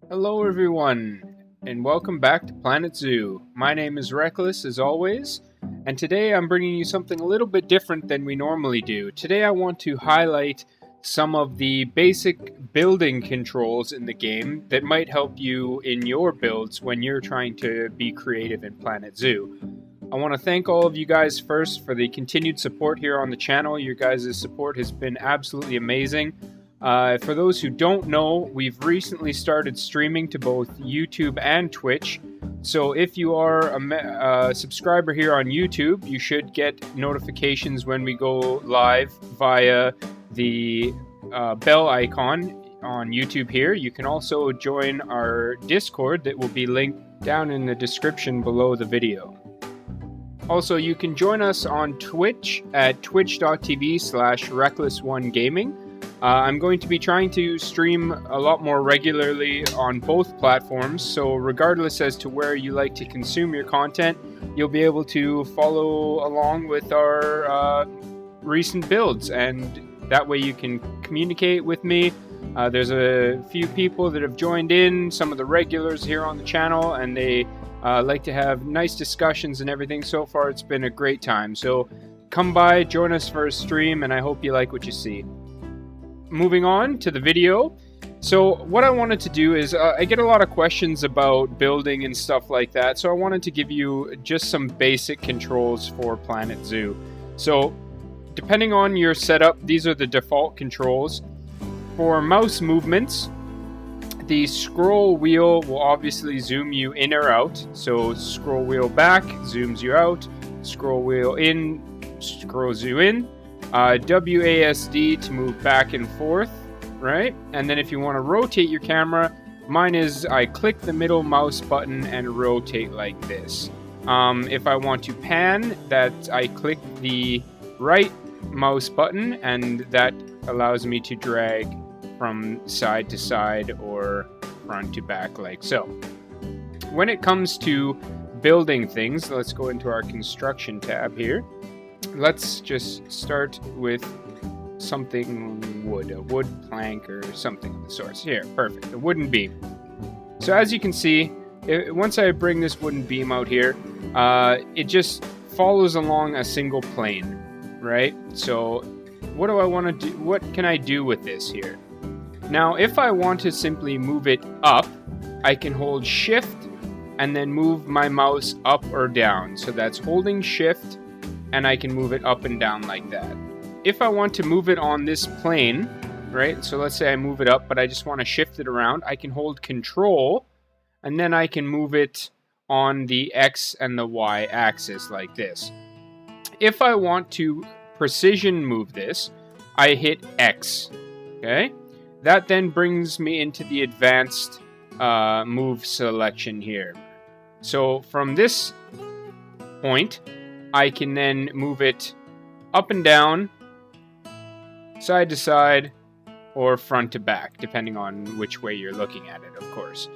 Hello everyone, and welcome back to Planet Zoo. My name is Reckless as always, and today I'm bringing you something a little bit different than we normally do. Today I want to highlight some of the basic building controls in the game that might help you in your builds when you're trying to be creative in Planet Zoo. I want to thank all of you guys first for the continued support here on the channel. Your guys' support has been absolutely amazing. For those who don't know, we've recently started streaming to both YouTube and Twitch. So if you are a subscriber here on YouTube, you should get notifications when we go live via the bell icon on YouTube here. You can also join our Discord that will be linked down in the description below the video. Also, you can join us on Twitch at twitch.tv/reckless1gaming. I'm going to be trying to stream a lot more regularly on both platforms, so regardless as to where you like to consume your content, you'll be able to follow along with our recent builds, and that way you can communicate with me. There's a few people that have joined in, some of the regulars here on the channel, and they like to have nice discussions and everything. So far it's been a great time, so come by, join us for a stream, and I hope you like what you see. Moving on to the video. So what I wanted to do is I get a lot of questions about building and stuff like that, so I wanted to give you just some basic controls for Planet Zoo. So depending on your setup, these are the default controls. For mouse movements, the scroll wheel will obviously zoom you in or out. So scroll wheel back zooms you out, scroll wheel in scrolls you in. WASD to move back and forth, right? And then if you want to rotate your camera, mine is I click the middle mouse button and rotate like this. If I want to pan, that I click the right mouse button, and that allows me to drag from side to side or front to back like so. When it comes to building things, let's go into our construction tab here. Let's just start with something wood, a wood plank or something of the sort. Here, perfect, a wooden beam. So as you can see, once I bring this wooden beam out here, it just follows along a single plane, right? So what do I want to do? What can I do with this here? Now, if I want to simply move it up, I can hold shift and then move my mouse up or down. So that's holding shift, and I can move it up and down like that. If I want to move it on this plane, right, so let's say I move it up, but I just want to shift it around, I can hold control, and then I can move it on the X and the Y axis like this. If I want to precision move this, I hit X, okay? That then brings me into the advanced move selection here. So from this point, I can then move it up and down, side to side, or front to back, depending on which way you're looking at it, of course.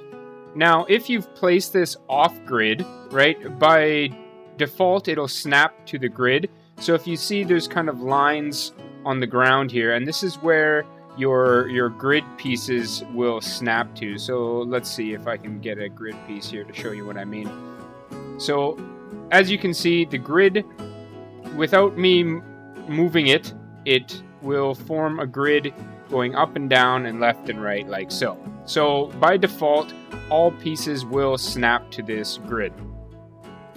Now, if you've placed this off grid, right, by default it'll snap to the grid. So if you see there's kind of lines on the ground here, and this is where your grid pieces will snap to. So let's see if I can get a grid piece here to show you what I mean. So as you can see, the grid, without me moving it, it will form a grid going up and down and left and right like so. So by default, all pieces will snap to this grid.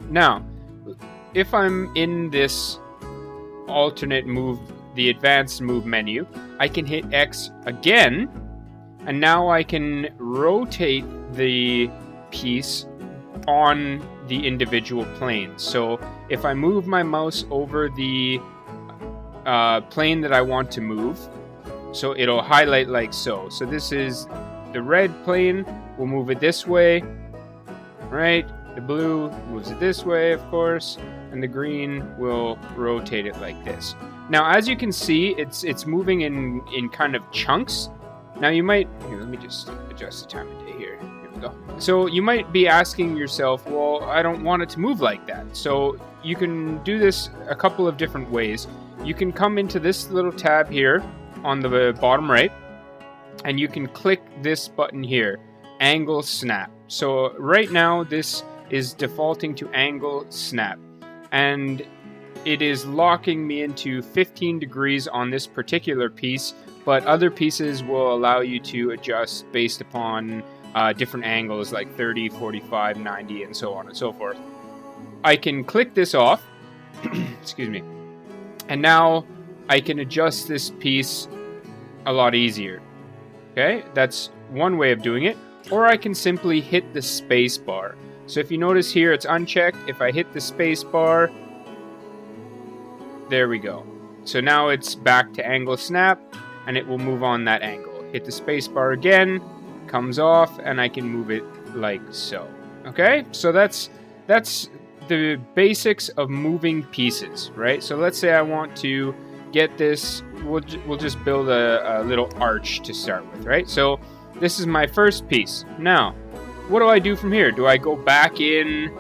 Now, if I'm in this alternate move, the advanced move menu, I can hit X again, and now I can rotate the piece on the individual planes. So if I move my mouse over the plane that I want to move, so it'll highlight like so. So this is the red plane, we'll move it this way, right? The blue moves it this way, of course, and the green will rotate it like this. Now, as you can see, it's moving in kind of chunks. Now you might, here, let me just adjust the time of day here. Here we go. So you might be asking yourself, well, I don't want it to move like that. So you can do this a couple of different ways. You can come into this little tab here on the bottom right, and you can click this button here. angle snap. So right now this is defaulting to angle snap, and it is locking me into 15 degrees on this particular piece, but other pieces will allow you to adjust based upon different angles like 30, 45, 90, and so on and so forth. I can click this off, excuse me, and now I can adjust this piece a lot easier. Okay, that's one way of doing it. Or I can simply hit the space bar. So if you notice here, it's unchecked. If I hit the space bar, there we go. So now it's back to angle snap, and it will move on that angle. Hit the space bar again, comes off, and I can move it like so. Okay, so that's the basics of moving pieces, right? So let's say I want to get this, we'll just build a little arch to start with, right? So this is my first piece. Now, what do I do from here? Do I go back in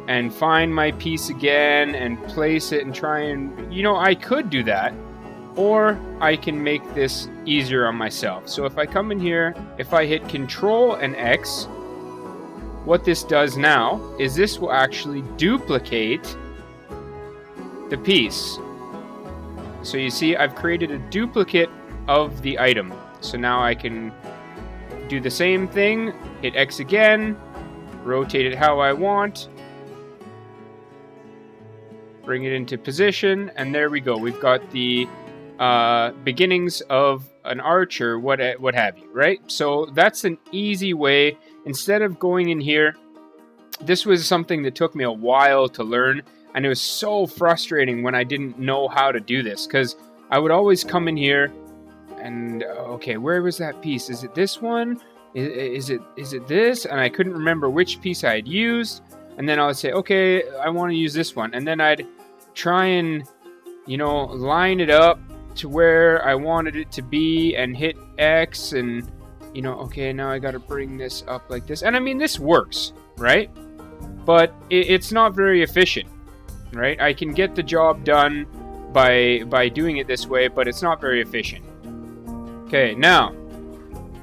and find my piece again and place it and try and, I could do that, or I can make this easier on myself. So if I come in here, if I hit Control and X, what this does now is this will actually duplicate the piece. So you see, I've created a duplicate of the item. So now I can do the same thing, hit X again, rotate it how I want, bring it into position, and there we go. We've got the beginnings of an arch or what have you, right? So that's an easy way. Instead of going in here, this was something that took me a while to learn, and it was so frustrating when I didn't know how to do this, because I would always come in here and, okay, where was that piece? Is it this one? Is it this? And I couldn't remember which piece I had used, and then I would say, okay, I want to use this one, and then I'd try and, line it up to where I wanted it to be and hit X and, okay, now I got to bring this up like this. And I mean, this works, right? But it's not very efficient, right? I can get the job done by doing it this way, but it's not very efficient. Okay, now,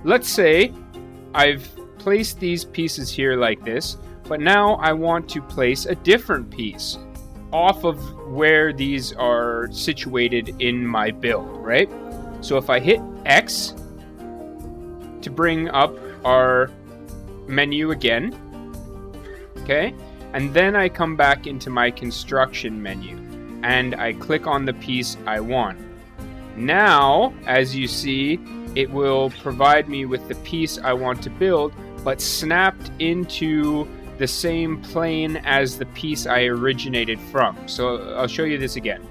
let's say I've placed these pieces here like this, but now I want to place a different piece off of where these are situated in my build, right? So if I hit X to bring up our menu again, okay, and then I come back into my construction menu and I click on the piece I want. Now, as you see, it will provide me with the piece I want to build, but snapped into the same plane as the piece I originated from. So I'll show you this again.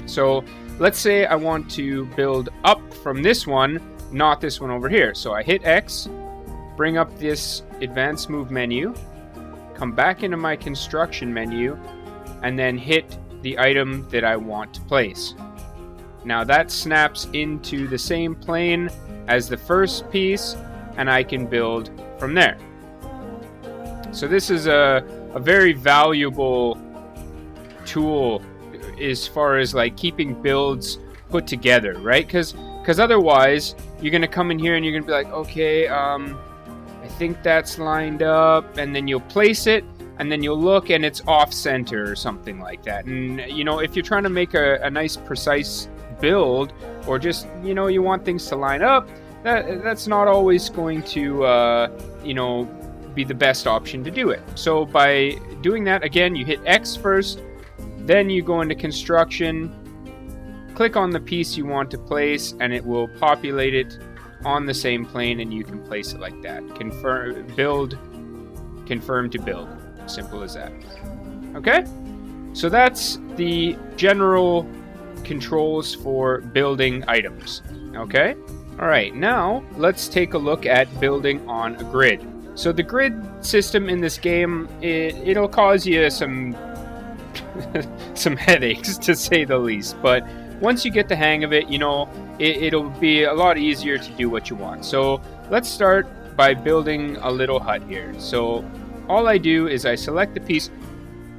So let's say I want to build up from this one, not this one over here. So I hit X, bring up this advanced move menu, come back into my construction menu, and then hit the item that I want to place. Now that snaps into the same plane as the first piece, and I can build from there. So this is a very valuable tool as far as like keeping builds put together, right? Because otherwise you're gonna come in here and you're gonna be like, okay, I think that's lined up, and then you'll place it, and then you'll look and it's off center or something like that. And if you're trying to make a nice precise build, or just you want things to line up, that's not always going to be the best option to do it. So by doing that, again, you hit X first, then you go into construction, click on the piece you want to place, and it will populate it on the same plane, and you can place it like that. Confirm to build. Simple as that. Okay, so that's the general controls for building items. Okay, all right, now let's take a look at building on a grid. So the grid system in this game, it'll cause you some some headaches, to say the least, but once you get the hang of it, it'll be a lot easier to do what you want. So let's start by building a little hut here. So all I do is I select the piece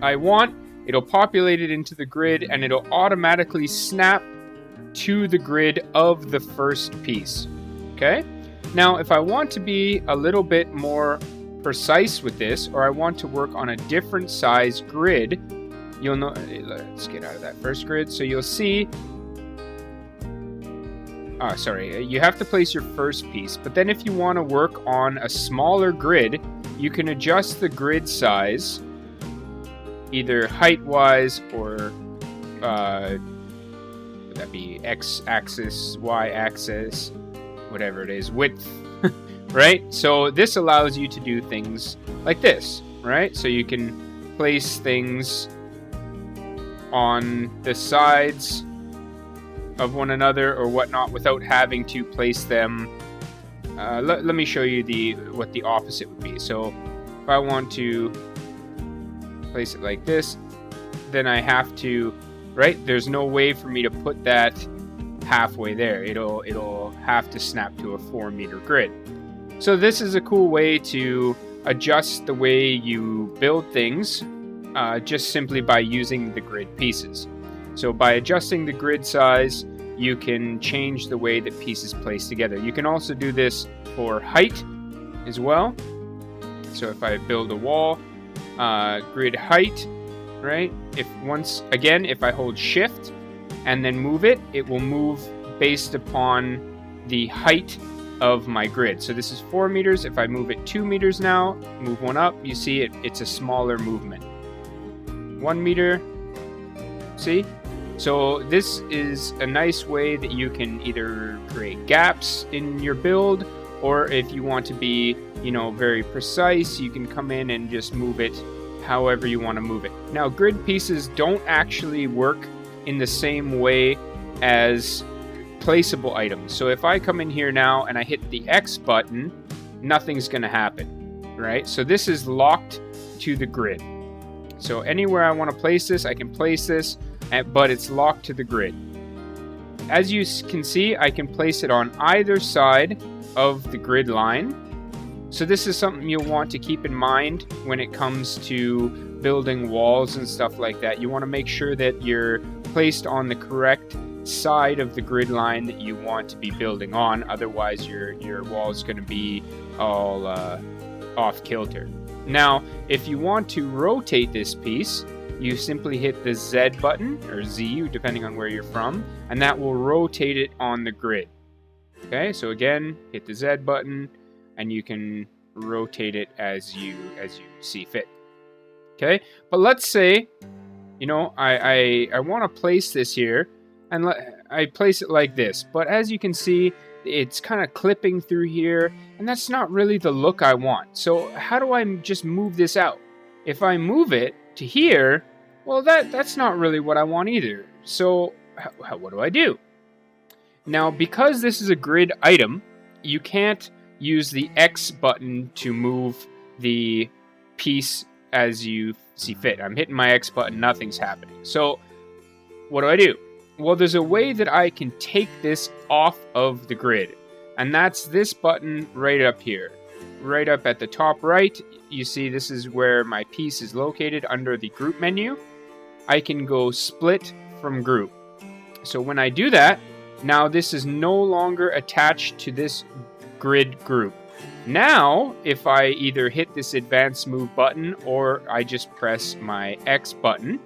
I want, it'll populate it into the grid, and it'll automatically snap to the grid of the first piece. Okay? Now, if I want to be a little bit more precise with this, or I want to work on a different size grid, you'll know. Let's get out of that first grid. So you'll see. Sorry, you have to place your first piece, but then if you want to work on a smaller grid, you can adjust the grid size, either height-wise or would that be x-axis, y-axis, whatever it is, width, right? So this allows you to do things like this, right? So you can place things on the sides of one another or whatnot without having to place them. Let me show you what the opposite would be. So if I want to place it like this, then I have to, right? There's no way for me to put that halfway there. It'll have to snap to a 4-meter grid. So this is a cool way to adjust the way you build things, just simply by using the grid pieces. So by adjusting the grid size, you can change the way that pieces place together. You can also do this for height as well. So if I build a wall, grid height, right? If I hold shift and then move it, it will move based upon the height of my grid. So this is 4 meters. If I move it 2 meters now, move one up, you see it's a smaller movement. 1 meter, see? So this is a nice way that you can either create gaps in your build, or if you want to be, very precise, you can come in and just move it however you want to move it. Now, grid pieces don't actually work in the same way as placeable items. So if I come in here now and I hit the X button, nothing's going to happen, right? So this is locked to the grid. So anywhere I want to place this, I can place this, but it's locked to the grid. As you can see, I can place it on either side of the grid line. So this is something you'll want to keep in mind when it comes to building walls and stuff like that. You want to make sure that you're placed on the correct side of the grid line that you want to be building on. Otherwise, your wall is going to be all off kilter. Now, if you want to rotate this piece, you simply hit the Z button, or Z, depending on where you're from, and that will rotate it on the grid. Okay, so again, hit the Z button, and you can rotate it as you see fit. Okay, but let's say, I want to place this here, and I place it like this. But as you can see, it's kind of clipping through here, and that's not really the look I want. So how do I just move this out? If I move it to here, well, that's not really what I want either. So what do I do? Now, because this is a grid item, you can't use the X button to move the piece as you see fit. I'm hitting my X button, nothing's happening. So what do? Well, there's a way that I can take this off of the grid, and that's this button right up here. Right up at the top right, you see this is where my piece is located under the group menu. I can go split from group. So when I do that, now this is no longer attached to this grid group. Now, if I either hit this advanced move button or I just press my X button,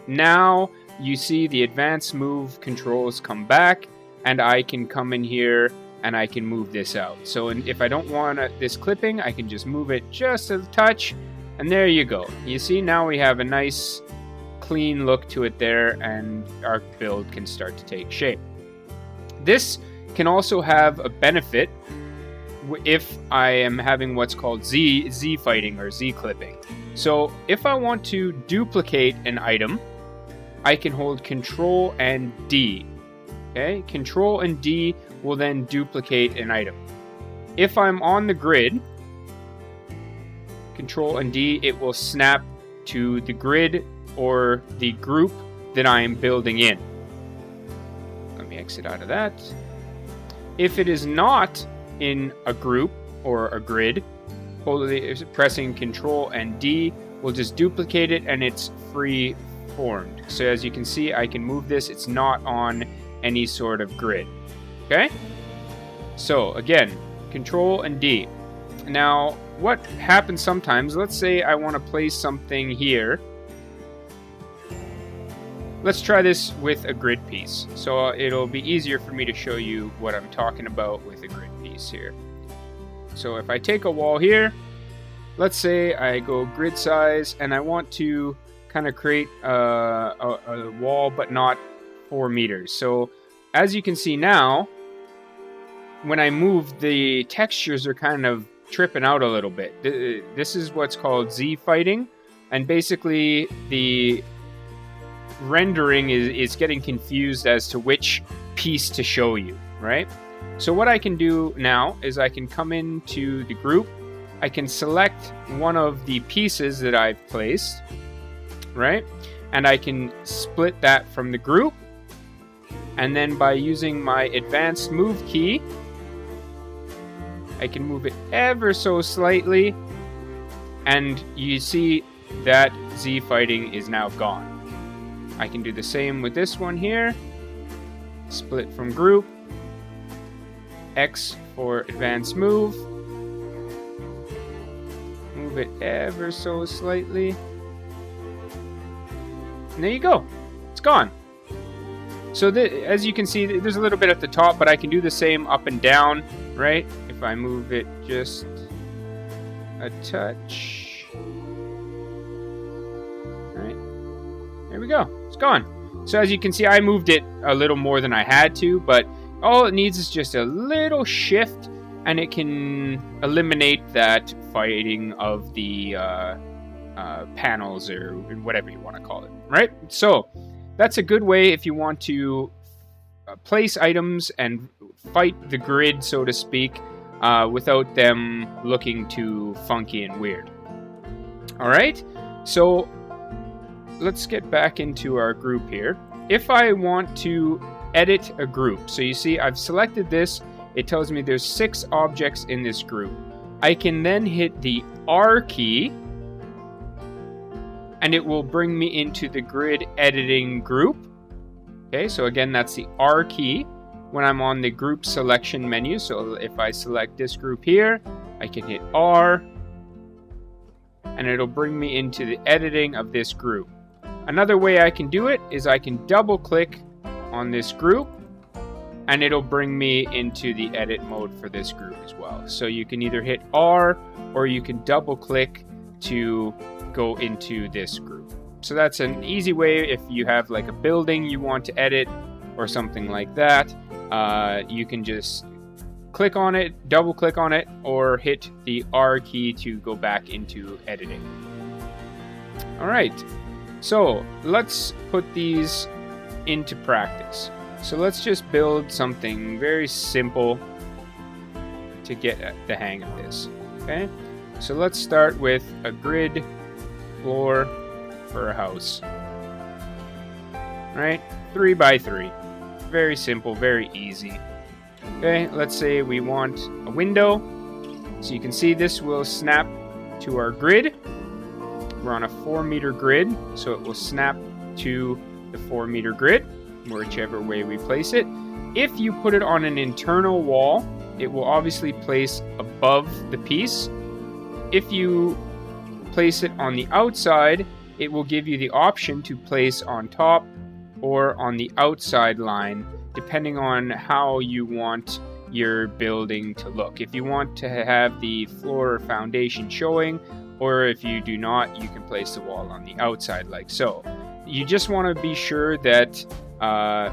now you see the advanced move controls come back, and I can come in here and I can move this out. So if I don't want this clipping, I can just move it just a touch, and there you go. You see, now we have a nice clean look to it there, and our build can start to take shape. This can also have a benefit if I am having what's called Z fighting or Z clipping. So if I want to duplicate an item, I can hold Control and D. Okay, Control and D will then duplicate an item. If I'm on the grid, Control and D, it will snap to the grid or the group that I am building in. Let me exit out of that. If it is not in a group or a grid, pressing Control and D will just duplicate it, and it's free formed. So as you can see, I can move this. It's not on any sort of grid. Okay? So again, if I want to Control and D. Now, what happens sometimes, let's say I want to place something here. Let's try this with a grid piece. So it'll be easier for me to show you what I'm talking about with a grid piece here. So if I take a wall here, let's say I go grid size and I want to kind of create a wall but not 4 meters. So as you can see now, when I move, the textures are kind of tripping out a little bit. This is what's called Z fighting, and basically the rendering is getting confused as to which piece to show you, right? So what I can do now is I can come into the group, I can select one of the pieces that I've placed, right? And I can split that from the group, and then by using my advanced move key, I can move it ever so slightly, and you see that Z fighting is now gone. I can do the same with this one here. Split from group. X for advanced move. Move it ever so slightly. And there you go. It's gone. So as you can see, there's a little bit at the top, but I can do the same up and down, right? If I move it just a touch. Right. There we go. It's gone. So as you can see, I moved it a little more than I had to, but all it needs is just a little shift, and it can eliminate that fighting of the panels, or whatever you want to call it, right? So that's a good way if you want to place items and fight the grid, so to speak, without them looking too funky and weird. All right, so let's get back into our group here. If I want to edit a group, so you see I've selected this, it tells me there's 6 objects in this group. I can then hit the R key, and it will bring me into the grid editing group. Okay, so again, that's the R key when I'm on the group selection menu. So if I select this group here, I can hit R, and it'll bring me into the editing of this group. Another way I can do it is I can double click on this group, and it'll bring me into the edit mode for this group as well. So you can either hit R, or you can double click to go into this group. So that's an easy way if you have like a building you want to edit or something like that. You can just click on it, double click on it, or hit the R key to go back into editing. All right, so let's put these into practice. So let's just build something very simple to get the hang of this. Okay, so let's start with a grid floor for a house. Right, 3 by 3. Very simple, very easy. Okay, let's say we want a window. So you can see this will snap to our grid. We're on a 4 meter grid, so it will snap to the 4 meter grid, whichever way we place it. If you put it on an internal wall, it will obviously place above the piece. If you place it on the outside, it will give you the option to place on top or on the outside line, depending on how you want your building to look. If you want to have the floor or foundation showing, or if you do not, you can place the wall on the outside like so. You just want to be sure that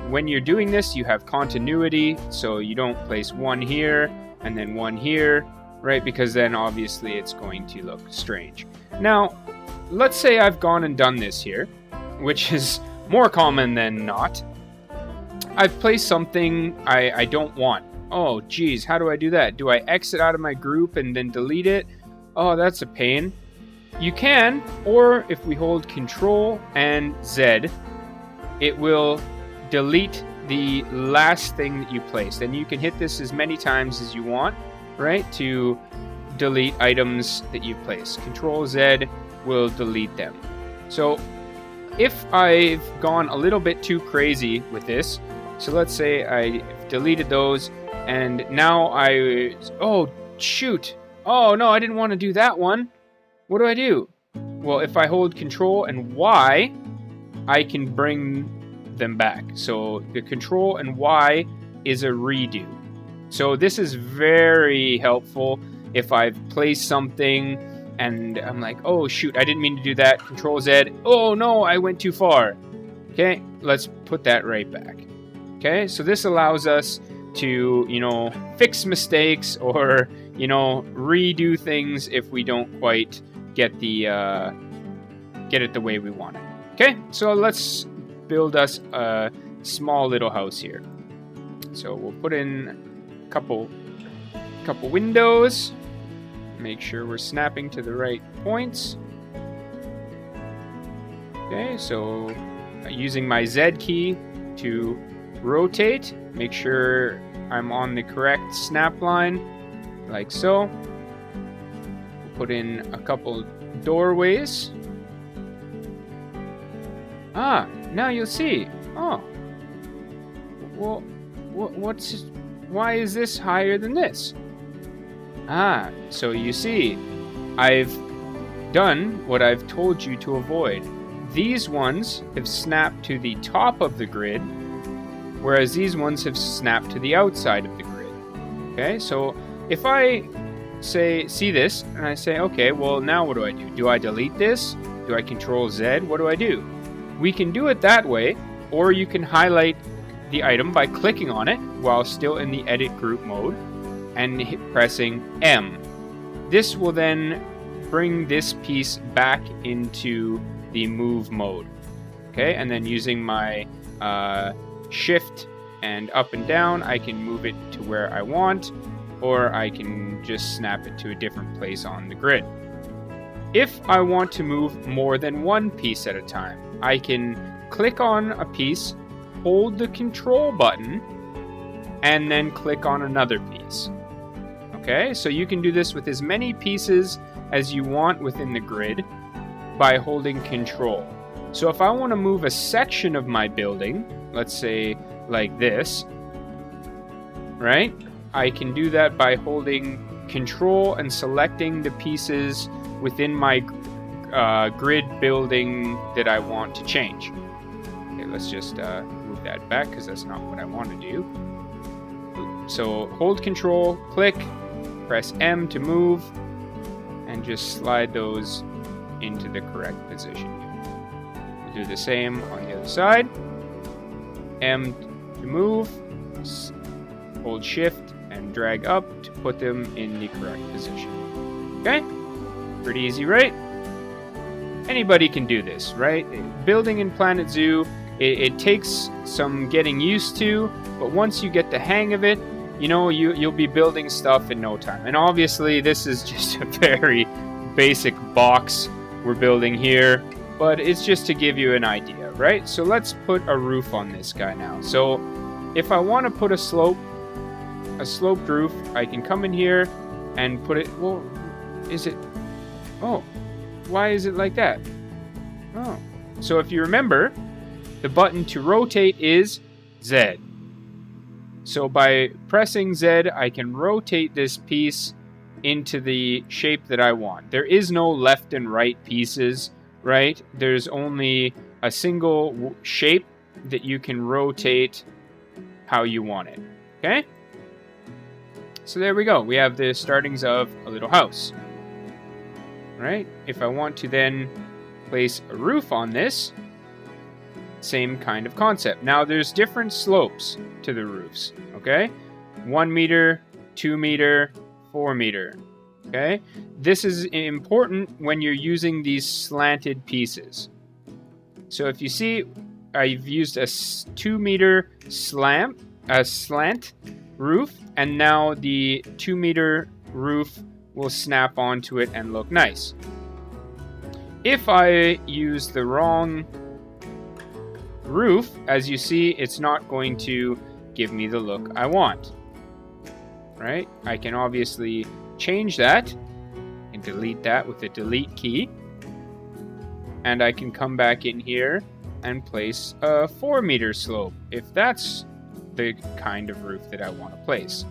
when you're doing this, you have continuity, so you don't place one here and then one here, right? Because then obviously it's going to look strange. Now, let's say I've gone and done this here, which is more common than not. I've placed something I don't want. Oh, geez, how do I do that? Do I exit out of my group and then delete it? Oh, that's a pain. You can, or if we hold Control and Z, it will delete the last thing that you placed. And you can hit this as many times as you want, right, to delete items that you've placed. Control Z will delete them. So if I've gone a little bit too crazy with this, so let's say I deleted those, And now oh, shoot. Oh, no, I didn't want to do that one. What do I do? Well, if I hold Control and Y, I can bring them back. So the Control and Y is a redo. So this is very helpful if I've placed something and I'm like, oh, shoot, I didn't mean to do that. Control Z. Oh, no, I went too far. Okay, let's put that right back. Okay, so this allows us to, fix mistakes or, redo things if we don't quite get it the way we want it. Okay, so let's build us a small little house here. So we'll put in a couple windows. Make sure we're snapping to the right points. Okay, so using my Z key to rotate, make sure I'm on the correct snap line, like so. We'll put in a couple doorways. Ah, now you'll see. Oh, well, why is this higher than this? Ah, so you see, I've done what I've told you to avoid. These ones have snapped to the top of the grid, whereas these ones have snapped to the outside of the grid. Okay, so if I see this, and I say, okay, well, now what do I do? Do I delete this? Do I Control Z? What do I do? We can do it that way, or you can highlight the item by clicking on it while still in the edit group mode and pressing M. This will then bring this piece back into the move mode. Okay, and then using my shift and up and down, I can move it to where I want, or I can just snap it to a different place on the grid. If I want to move more than one piece at a time, I can click on a piece, hold the Control button, and then click on another piece. Okay, so you can do this with as many pieces as you want within the grid by holding Control. So if I want to move a section of my building, let's say like this, right? I can do that by holding Control and selecting the pieces within my grid building that I want to change. Okay, let's just move that back because that's not what I want to do. So hold Control, click, press M to move, and just slide those into the correct position. We'll do the same on the other side. M to move, hold Shift and drag up to put them in the correct position. Okay? Pretty easy, right? Anybody can do this, right? Building in Planet Zoo, it takes some getting used to, but once you get the hang of it, you'll be building stuff in no time. And obviously, this is just a very basic box we're building here, but it's just to give you an idea, right? So let's put a roof on this guy now. So if I want to put a sloped roof, I can come in here and put it, well, why is it like that? Oh, so if you remember, the button to rotate is Z. So by pressing Z, I can rotate this piece into the shape that I want. There is no left and right pieces, right? There's only a single shape that you can rotate how you want it, okay? So there we go. We have the startings of a little house, right? If I want to then place a roof on this, same kind of concept. Now there's different slopes to the roofs, okay? 1 meter, 2 meter, 4 meter, okay? This is important when you're using these slanted pieces. So if you see, I've used a 2 meter slant roof, and now the 2 meter roof will snap onto it and look nice. If I use the wrong roof, as you see, it's not going to give me the look I want, right? I can obviously change that and delete that with the delete key, and I can come back in here and place a 4 meter slope if that's the kind of roof that I want to place.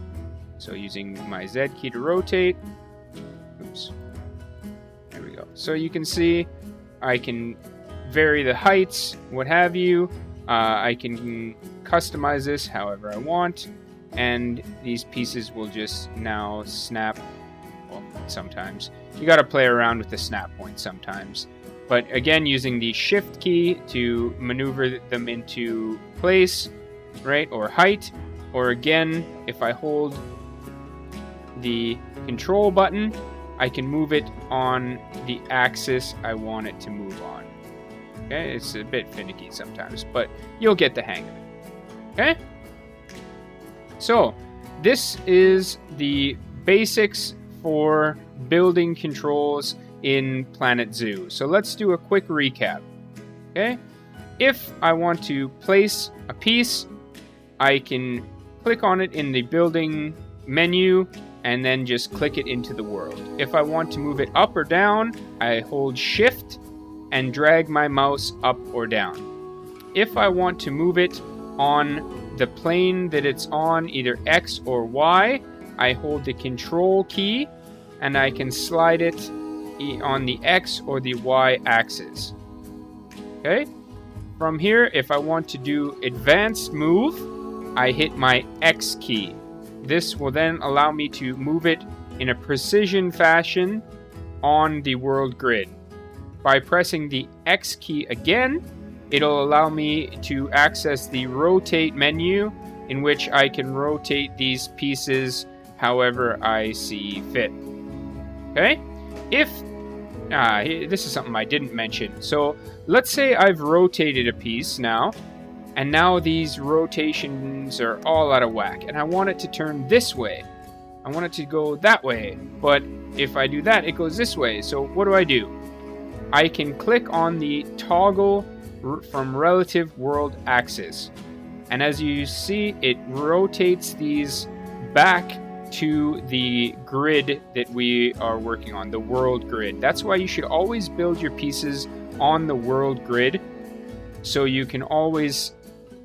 So using my Z key to rotate, oops, there we go. So you can see I can vary the heights, what have you. I can customize this however I want, and these pieces will just now snap. Well, sometimes you got to play around with the snap point sometimes, but again, using the shift key to maneuver them into place, right, or height, or again, if I hold the control button, I can move it on the axis I want it to move on. Okay, it's a bit finicky sometimes, but you'll get the hang of it. Okay? So, this is the basics for building controls in Planet Zoo. So let's do a quick recap. Okay? If I want to place a piece, I can click on it in the building menu and then just click it into the world. If I want to move it up or down, I hold shift and drag my mouse up or down. If I want to move it on the plane that it's on, either X or Y, I hold the control key and I can slide it on the X or the Y axis. Okay? From here, if I want to do advanced move, I hit my X key. This will then allow me to move it in a precision fashion on the world grid. By pressing the X key again, it'll allow me to access the rotate menu, in which I can rotate these pieces however I see fit. Okay? If this is something I didn't mention. So let's say I've rotated a piece now, and now these rotations are all out of whack, and I want it to turn this way. I want it to go that way, but if I do that, it goes this way. So what do? I can click on the toggle from relative world axis, and as you see, it rotates these back to the grid that we are working on, the world grid. That's why you should always build your pieces on the world grid, so you can always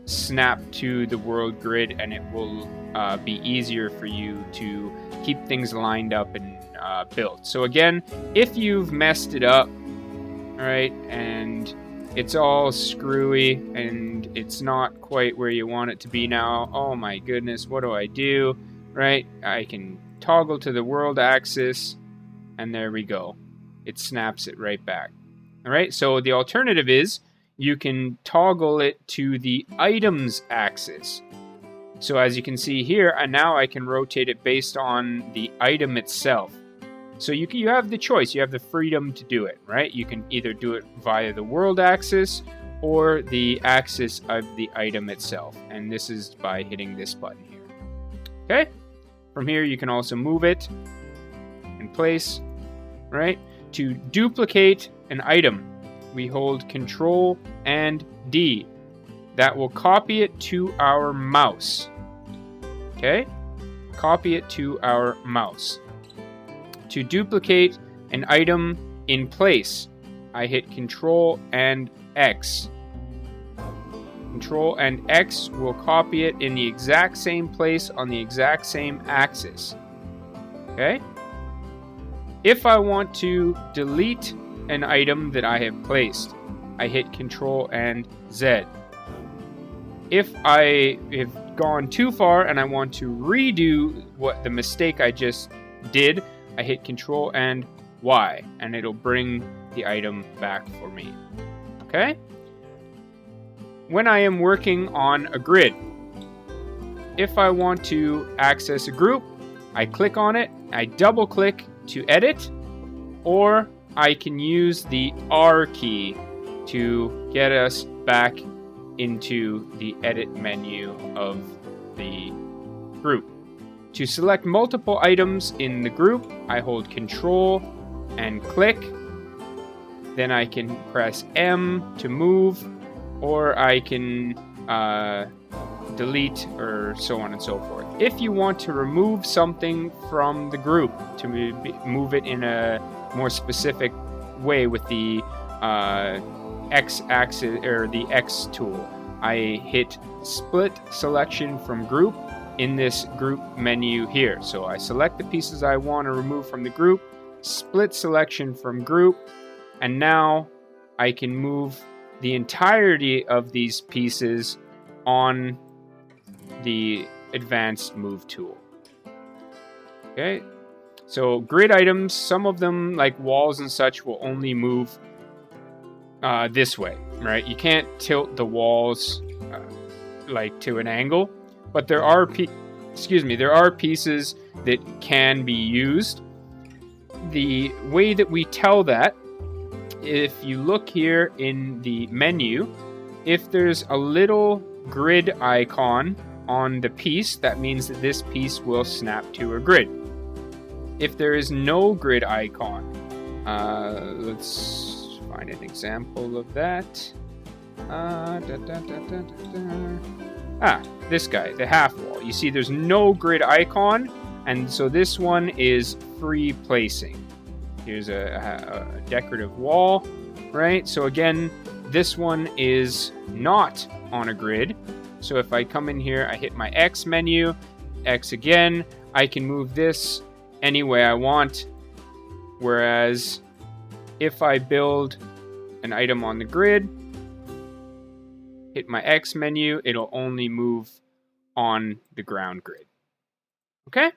snap to the world grid, and it will be easier for you to keep things lined up and built. So again, if you've messed it up, all right, and it's all screwy and it's not quite where you want it to be now, oh my goodness, what do? Right, I can toggle to the world axis, and there we go. It snaps it right back. All right, so the alternative is you can toggle it to the items axis. So as you can see here, and now I can rotate it based on the item itself. So you have the choice, you have the freedom to do it, right? You can either do it via the world axis or the axis of the item itself. And this is by hitting this button here. Okay? From here, you can also move it in place, right? To duplicate an item, we hold Control and D. That will copy it to our mouse. Okay? Copy it to our mouse. To duplicate an item in place, I hit Control and X. Control and X will copy it in the exact same place on the exact same axis. Okay? If I want to delete an item that I have placed, I hit Control and Z. If I have gone too far and I want to redo the mistake I just did, I hit Control and Y, and it'll bring the item back for me. Okay? When I am working on a grid, if I want to access a group, I click on it, I double click to edit, or I can use the R key to get us back into the edit menu of the group. To select multiple items in the group, I hold Control and click. Then I can press M to move, or I can delete, or so on and so forth. If you want to remove something from the group, to move it in a more specific way with the X-axis or the X tool, I hit split selection from group in this group menu here. So I select the pieces I want to remove from the group, split selection from group, and now I can move the entirety of these pieces on the advanced move tool. Okay, so grid items, some of them like walls and such will only move this way, right? You can't tilt the walls like to an angle, but there are pieces that can be used. The way that we tell that, if you look here in the menu, if there's a little grid icon on the piece, that means that this piece will snap to a grid. If there is no grid icon, let's find an example of that. This guy, the half wall. You see there's no grid icon, and so this one is free placing. Here's a decorative wall, right? So again, this one is not on a grid. So if I come in here, I hit my X menu, X again, I can move this any way I want. Whereas if I build an item on the grid, hit my X menu, it'll only move on the ground grid. Okay?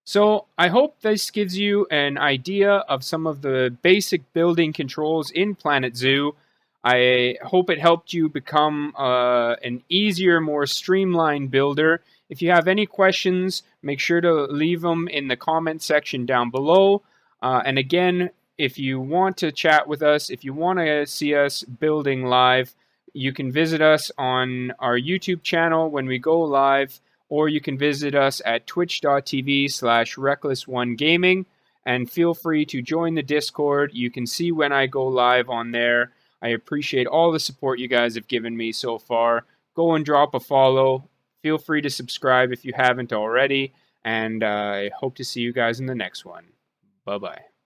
So I hope this gives you an idea of some of the basic building controls in Planet Zoo. I hope it helped you become an easier, more streamlined builder. If you have any questions, make sure to leave them in the comment section down below. And again, if you want to chat with us, if you want to see us building live, you can visit us on our YouTube channel when we go live, or you can visit us at twitch.tv/reckless1gaming, and feel free to join the Discord. You can see when I go live on there. I appreciate all the support you guys have given me so far. Go and drop a follow. Feel free to subscribe if you haven't already, and I hope to see you guys in the next one. Bye-bye.